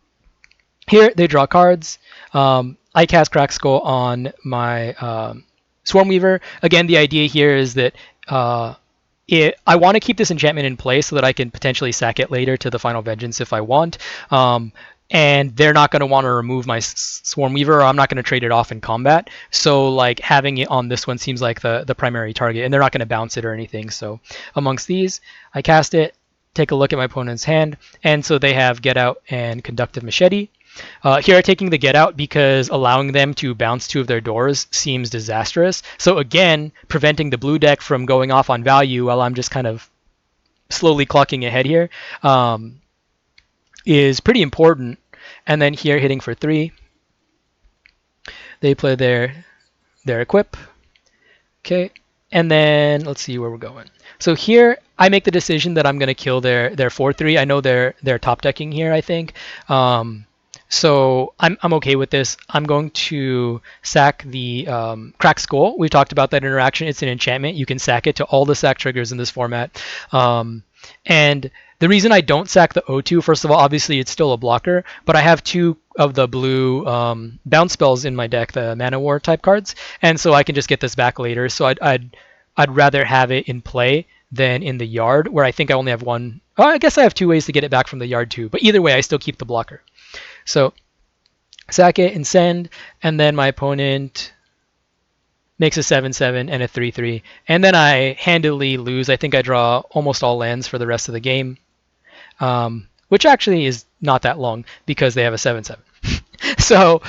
Here they draw cards. I cast Crack Skull on my Swarmweaver. Again, the idea here is that uh, I want to keep this enchantment in place so that I can potentially sack it later to the Final Vengeance if I want. And they're not going to want to remove my Swarmweaver, or I'm not going to trade it off in combat. So like having it on this one seems like the primary target, and they're not going to bounce it or anything. So amongst these, I cast it, take a look at my opponent's hand, and so they have Get Out and Conductive Machete. Here I'm taking the Get Out because allowing them to bounce two of their doors seems disastrous. So again, preventing the blue deck from going off on value while I'm just kind of slowly clocking ahead here is pretty important. And then here hitting for 3. They play their equip. Okay. And then let's see where we're going. So here I make the decision that I'm going to kill their 4/3. I know they're top decking here, I think. So I'm okay with this. I'm going to sack the Crack Skull. We talked about that interaction. It's an enchantment. You can sack it to all the sack triggers in this format. And the reason I don't sack the O2, first of all, obviously it's still a blocker, but I have 2 of the blue bounce spells in my deck, the Mana War type cards, and so I can just get this back later. So I'd rather have it in play than in the yard, where I think I only have one. Oh, I guess I have 2 ways to get it back from the yard too, but either way, I still keep the blocker. So sack it and send, and then my opponent makes a 7/7 and a 3/3, and then I handily lose. I think I draw almost all lands for the rest of the game, which actually is not that long because they have a 7/7. So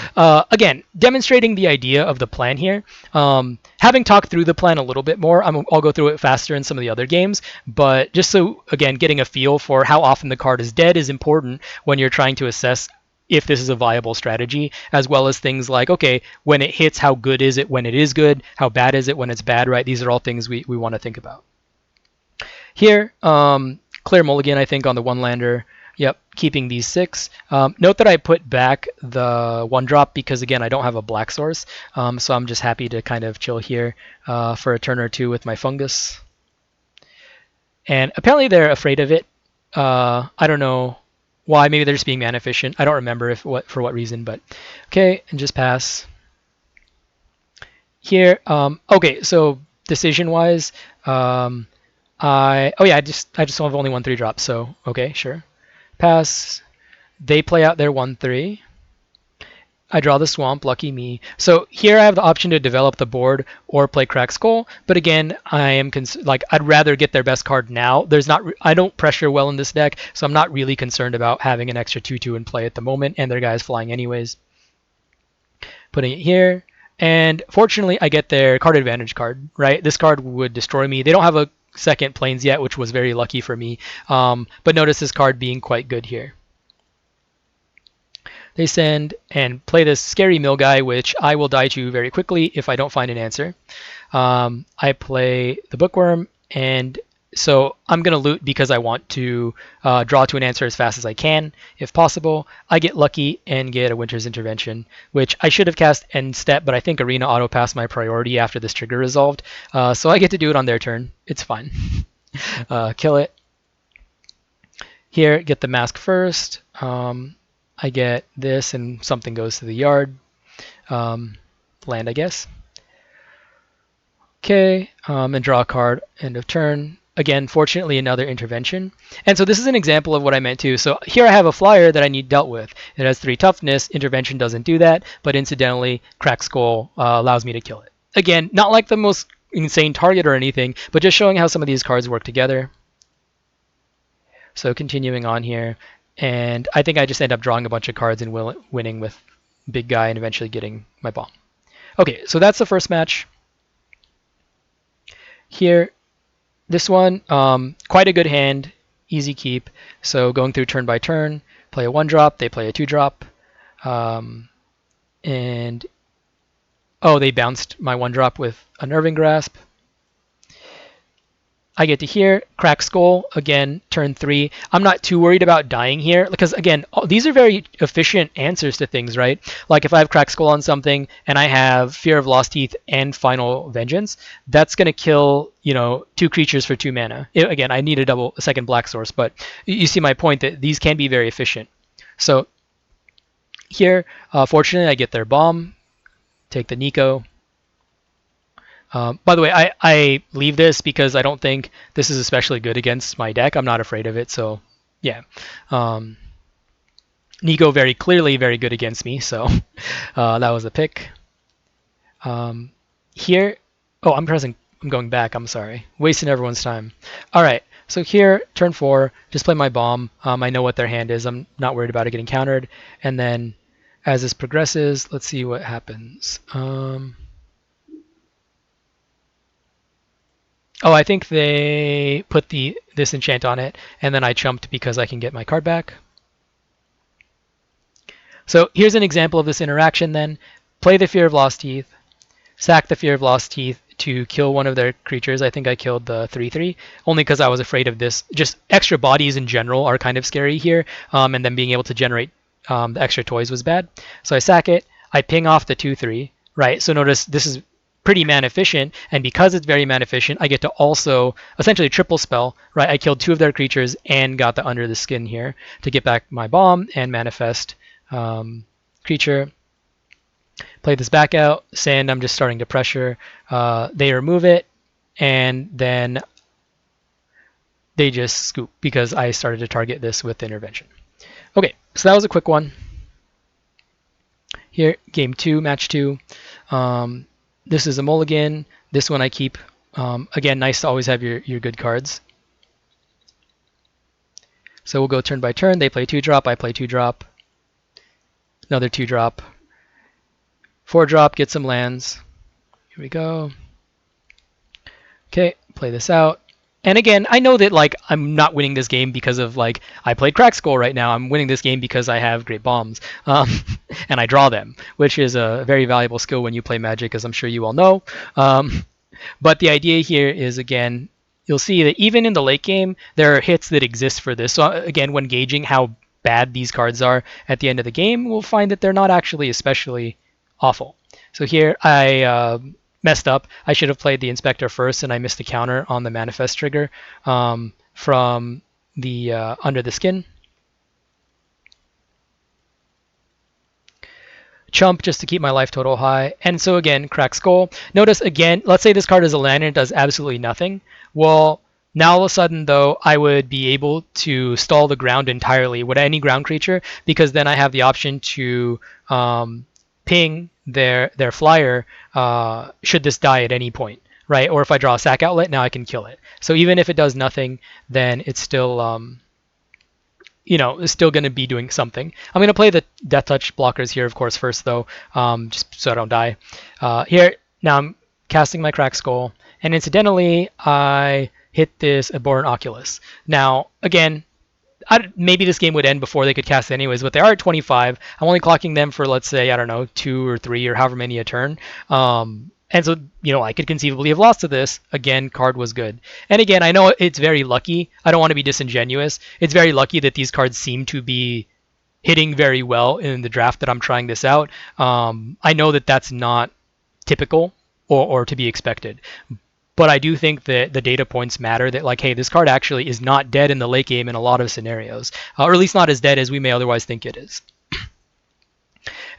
again, demonstrating the idea of the plan here. Having talked through the plan a little bit more, I'll go through it faster in some of the other games, but just so, again, getting a feel for how often the card is dead is important when you're trying to assess if this is a viable strategy, as well as things like, okay, when it hits, how good is it when it is good? How bad is it when it's bad, right? These are all things we want to think about. Here, clear mulligan, I think, on the one-lander. Yep, keeping these 6. Note that I put back the 1-drop because, again, I don't have a black source. So I'm just happy to kind of chill here for a turn or 2 with my fungus. And apparently they're afraid of it. I don't know why. Maybe they're just being mana efficient. I don't remember for what reason, but okay, and just pass. Here, okay, so decision-wise, I just have only 1/3 drop, so okay, sure. Pass. They play out their 1/3. I draw the swamp, lucky me. So here I have the option to develop the board or play Crack Skull, but again, I am I'd rather get their best card now. I don't pressure well in this deck, so I'm not really concerned about having an extra 2/2 in play at the moment, and their guy's flying anyways. Putting it here, and fortunately I get their card advantage card, right? This card would destroy me. They don't have a second planes yet, which was very lucky for me, but notice this card being quite good here. They send and play this scary mill guy, which I will die to very quickly if I don't find an answer. I play the bookworm, and so I'm going to loot because I want to draw to an answer as fast as I can, if possible. I get lucky and get a Winter's Intervention, which I should have cast end step, but I think Arena auto passed my priority after this trigger resolved. So I get to do it on their turn. It's fine. Kill it. Here, get the mask first. I get this, and something goes to the yard. Land, I guess. Okay, and draw a card, end of turn. Again, fortunately, another intervention. And so this is an example of what I meant too. So here I have a flyer that I need dealt with. It has 3 toughness. Intervention doesn't do that, but incidentally, Crack Skull allows me to kill it. Again, not like the most insane target or anything, but just showing how some of these cards work together. So continuing on here. And I think I just end up drawing a bunch of cards and winning with big guy and eventually getting my bomb. Okay, so that's the first match. Here, this one, quite a good hand, easy keep. So going through turn by turn, play a 1-drop, they play a 2-drop. And, oh, they bounced my 1-drop with a Nerving Grasp. I get to here, Crack Skull, again, turn 3. I'm not too worried about dying here, because again, these are very efficient answers to things, right? Like if I have Crack Skull on something, and I have Fear of Lost Teeth and Final Vengeance, that's going to kill, 2 creatures for 2 mana. Again, I need a second black source, but you see my point that these can be very efficient. So Here, fortunately, I get their bomb, take the Nico. By the way, I leave this because I don't think this is especially good against my deck. I'm not afraid of it, so yeah. Um, Nico very clearly very good against me, so that was a pick. Um, here, oh, I'm going back. I'm sorry, wasting everyone's time. All right, so here, turn 4, just play my bomb. I know what their hand is. I'm not worried about it getting countered. And then, as this progresses, let's see what happens. Oh, I think they put this enchant on it, and then I chumped because I can get my card back. So here's an example of this interaction then. Play the Fear of Lost Teeth, sack the Fear of Lost Teeth to kill one of their creatures. I think I killed the 3/3, only because I was afraid of this. Just extra bodies in general are kind of scary here, and then being able to generate the extra toys was bad. So I sack it, I ping off the 2/3, right? So notice this is pretty mana efficient, and because it's very mana efficient, I get to also essentially triple spell, right? I killed 2 of their creatures and got the Under the Skin here to get back my bomb and manifest creature. Play this back out. Sand, I'm just starting to pressure. They remove it, and then they just scoop because I started to target this with intervention. Okay, so that was a quick one. Here, game 2, match 2. This is a mulligan. This one I keep. Again, nice to always have your good cards. So we'll go turn by turn. They play 2-drop, I play 2-drop. Another 2-drop. 4-drop, get some lands. Here we go. Okay, play this out. And again, I know that like I'm not winning this game because of like I played Crack Skull right now. I'm winning this game because I have great bombs, and I draw them, which is a very valuable skill when you play Magic, as I'm sure you all know. But the idea here is, again, you'll see that even in the late game, there are hits that exist for this. So again, when gauging how bad these cards are at the end of the game, we'll find that they're not actually especially awful. So here I messed up. I should have played the Inspector first, and I missed the counter on the Manifest trigger from the Under the Skin. Chump just to keep my life total high. And so again, Crack Skull. Notice again, let's say this card is a land and it does absolutely nothing. Well, now all of a sudden, though, I would be able to stall the ground entirely with any ground creature, because then I have the option to ping their flyer should this die at any point, right? Or if I draw a sack outlet, now I can kill it. So even if it does nothing, then it's still is still going to be doing something. I'm going to play the Death Touch blockers here, of course, first, though, just so I don't die. Here, now I'm casting my Crack Skull, and incidentally, I hit this Abhorrent Oculus. Now, again, maybe this game would end before they could cast it anyways, but they are at 25. I'm only clocking them for, let's say, I don't know, 2 or 3 or however many a turn. And so, I could conceivably have lost to this. Again, card was good. And again, I know it's very lucky. I don't want to be disingenuous. It's very lucky that these cards seem to be hitting very well in the draft that I'm trying this out. I know that that's not typical or to be expected. But I do think that the data points matter, that like, hey, this card actually is not dead in the late game in a lot of scenarios. Or at least not as dead as we may otherwise think it is.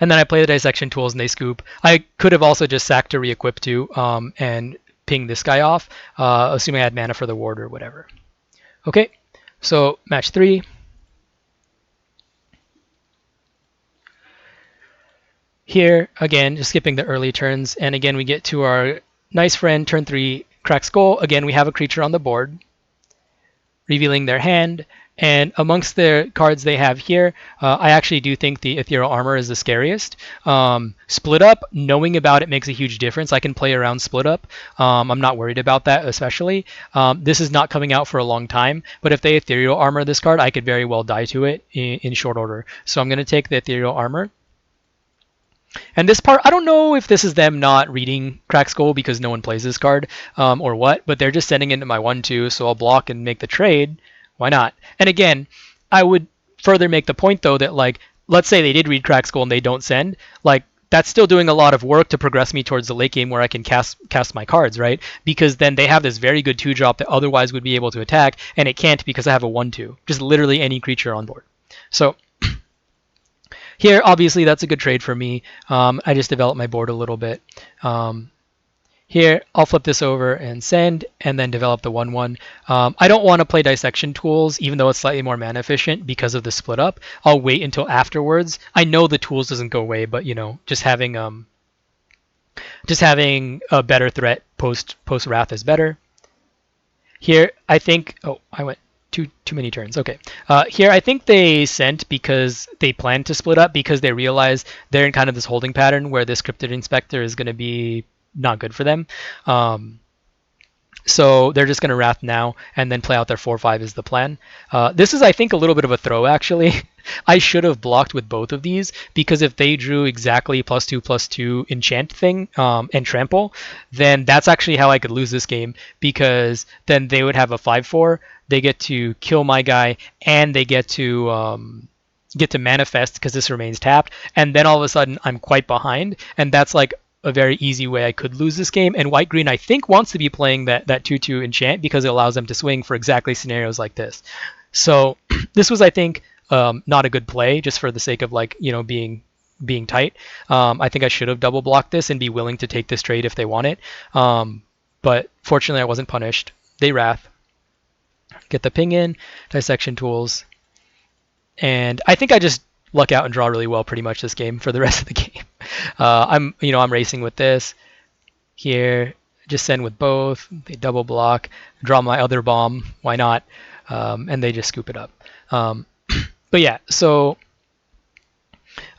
And then I play the dissection tools and they scoop. I could have also just sacked to re-equip to and ping this guy off, assuming I had mana for the ward or whatever. Okay, so match 3. Here, again, just skipping the early turns. And again, we get to our nice friend, turn 3, Crack Skull. Again, we have a creature on the board, revealing their hand. And amongst the cards they have here, I actually do think the Ethereal Armor is the scariest. Split Up, knowing about it makes a huge difference. I can play around Split Up. I'm not worried about that, especially. This is not coming out for a long time, but if they Ethereal Armor this card, I could very well die to it in short order. So I'm going to take the Ethereal Armor. And this part, I don't know if this is them not reading Crack Skull because no one plays this card or what, but they're just sending it into my 1/2, so I'll block and make the trade. Why not? And again, I would further make the point, though, that, like, let's say they did read Crack Skull and they don't send, like, that's still doing a lot of work to progress me towards the late game where I can cast my cards, right? Because then they have this very good 2-drop that otherwise would be able to attack, and it can't because I have a 1/2. Just literally any creature on board. So Here, obviously, that's a good trade for me. I just developed my board a little bit. Um, Here, I'll flip this over and send, and then develop the 1/1. I don't want to play dissection tools, even though it's slightly more mana efficient because of the split up. I'll wait until afterwards. I know the tools doesn't go away, but just having a better threat post wrath is better. Here, I think. Oh, I went too many turns. Okay. Here, I think they sent because they planned to split up because they realize they're in kind of this holding pattern where this Cryptid Inspector is going to be not good for them. So they're just going to Wrath now and then play out their 4/5 is the plan. This is, I think, a little bit of a throw, actually. I should have blocked with both of these because if they drew exactly +2/+2 enchant thing and trample, then that's actually how I could lose this game because then they would have a 5/4. They get to kill my guy and they get to manifest because this remains tapped, and then all of a sudden I'm quite behind, and that's like a very easy way I could lose this game. And white green, I think, wants to be playing that 2/2 enchant because it allows them to swing for exactly scenarios like this. So this was, I think, not a good play just for the sake of being tight. I think I should have double blocked this and be willing to take this trade if they want it. But fortunately, I wasn't punished. They wrath, get the ping in, dissection tools, and I think I just luck out and draw really well pretty much this game for the rest of the game. I'm racing with this here. Just send with both. They double block, draw my other bomb. Why not? And they just scoop it up. But yeah, so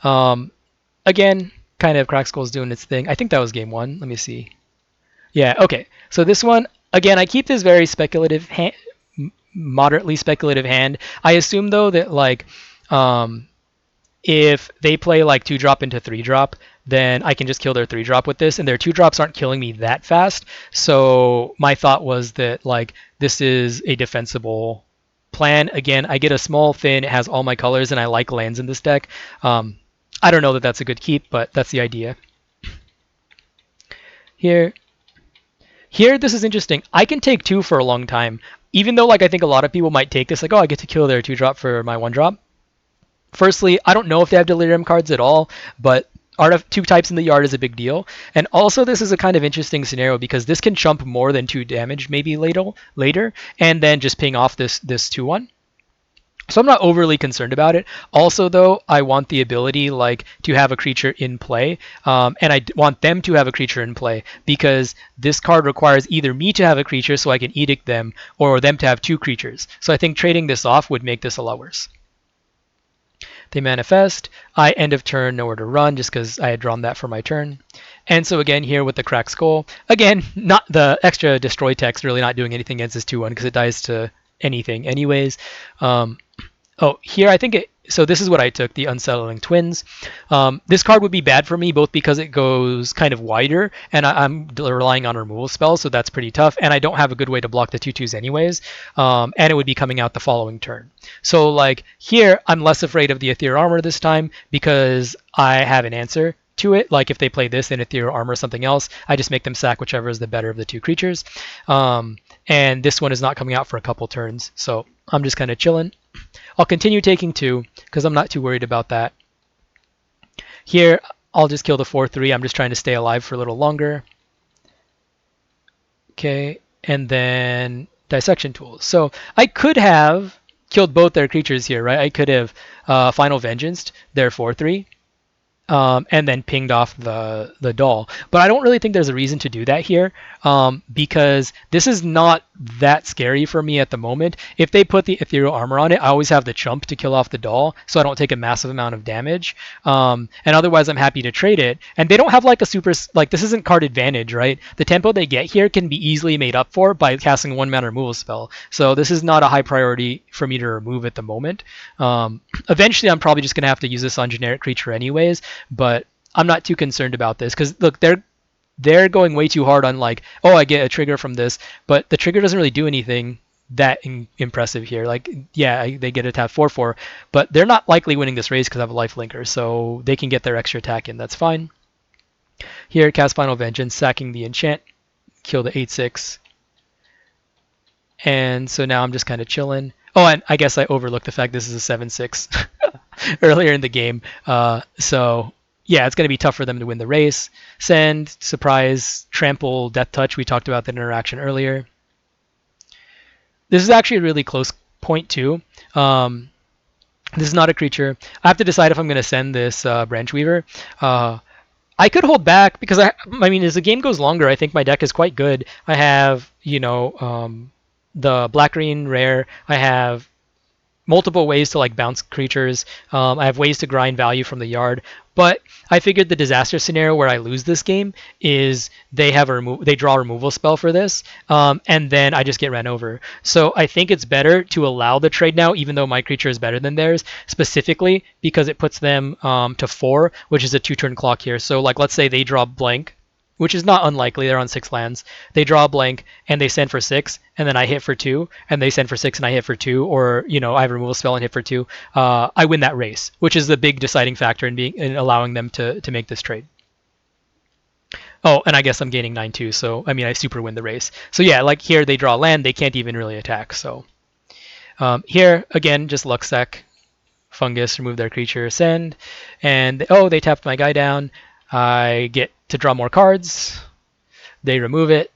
again, kind of Crack Skull's doing its thing. I think that was game one. Let me see. Yeah, okay. So this one, again, I keep this very speculative moderately speculative hand. I assume though that if they play like 2-drop into 3-drop, then I can just kill their 3-drop with this, and their 2-drops aren't killing me that fast. So my thought was that this is a defensible plan. Again, I get a small thin, it has all my colors, and I like lands in this deck. I don't know that that's a good keep, but that's the idea. Here, this is interesting. I can take 2 for a long time, even though I think a lot of people might take this oh, I get to kill their 2-drop for my 1-drop. Firstly, I don't know if they have delirium cards at all, but art of 2 types in the yard is a big deal. And also, this is a kind of interesting scenario because this can chump more than 2 damage maybe later, and then just ping off this 2/1. So I'm not overly concerned about it. Also, though, I want the ability to have a creature in play, and I want them to have a creature in play because this card requires either me to have a creature so I can edict them, or them to have 2 creatures. So I think trading this off would make this a lot worse. They manifest. I end of turn, nowhere to run, just because I had drawn that for my turn. And so again, here with the Cracked Skull, again, not the extra destroy text really not doing anything against this 2/1 because it dies to anything anyways. Oh, here I think so this is what I took, the Unsettling Twins. This card would be bad for me both because it goes kind of wider and I'm relying on removal spells, so that's pretty tough, and I don't have a good way to block the 2/2s anyways, and it would be coming out the following turn. So here I'm less afraid of the Ethereal Armor this time because I have an answer to it. If they play this in Ethereal Armor or something else, I just make them sack whichever is the better of the 2 creatures. And this one is not coming out for a couple turns, so I'm just kind of chilling. I'll continue taking 2 because I'm not too worried about that. Here, I'll just kill the 4/3. I'm just trying to stay alive for a little longer. Okay, and then dissection tools. So I could have killed both their creatures here, right? I could have Final Vengeanced their 4/3. And then pinged off the doll. But I don't really think there's a reason to do that here because this is not that scary for me at the moment. If they put the Ethereal Armor on it, I always have the chump to kill off the doll, so I don't take a massive amount of damage. And otherwise, I'm happy to trade it. And they don't have a super, this isn't card advantage, right? The tempo they get here can be easily made up for by casting 1-mana removal spell. So this is not a high priority for me to remove at the moment. Eventually, I'm probably just going to have to use this on generic creature anyways, but I'm not too concerned about this because look, they're going way too hard on oh, I get a trigger from this, but the trigger doesn't really do anything that impressive here. Yeah, they get a tap 4/4, but they're not likely winning this race because I have a life linker, so they can get their extra attack in. That's fine. Here, cast Final Vengeance, sacking the enchant, kill the 8/6, and so now I'm just kind of chilling. Oh, and I guess I overlooked the fact this is a 7/6. earlier in the game. So yeah, it's going to be tough for them to win the race. Send, surprise, trample, death touch. We talked about that interaction earlier. This is actually a really close point too. This is not a creature. I have to decide if I'm going to send this Branch Weaver. I could hold back because I mean, as the game goes longer, I think my deck is quite good. I have, the black green rare. I have multiple ways to like bounce creatures. I have ways to grind value from the yard. But I figured the disaster scenario where I lose this game is they draw a removal spell for this, and then I just get ran over. So I think it's better to allow the trade now, even though my creature is better than theirs, specifically because it puts them to 4, which is a 2-turn clock here. So like let's say they draw blank, which is not unlikely. They're on 6 lands. They draw a blank and they send for 6, and then I hit for 2, and they send for 6 and I hit for 2, or I have a removal spell and hit for 2. I win that race, which is the big deciding factor in allowing them to make this trade. Oh, and I guess I'm gaining 9 too, so I mean I super win the race. So yeah, like here they draw land, they can't even really attack. So here again, just Luxec, fungus, remove their creature, send, and they tapped my guy down. I get to draw more cards. They remove it,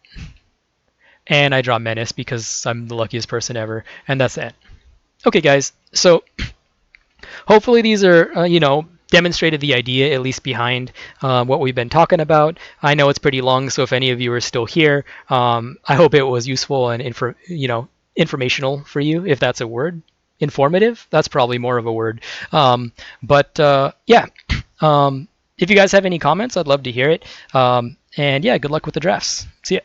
and I draw Menace because I'm the luckiest person ever, and that's it. Okay, guys, so hopefully these are, demonstrated the idea at least behind what we've been talking about. I know it's pretty long, so if any of you are still here, I hope it was useful and informational for you, if that's a word. Informative? That's probably more of a word. But yeah, if you guys have any comments, I'd love to hear it. And yeah, good luck with the drafts. See ya.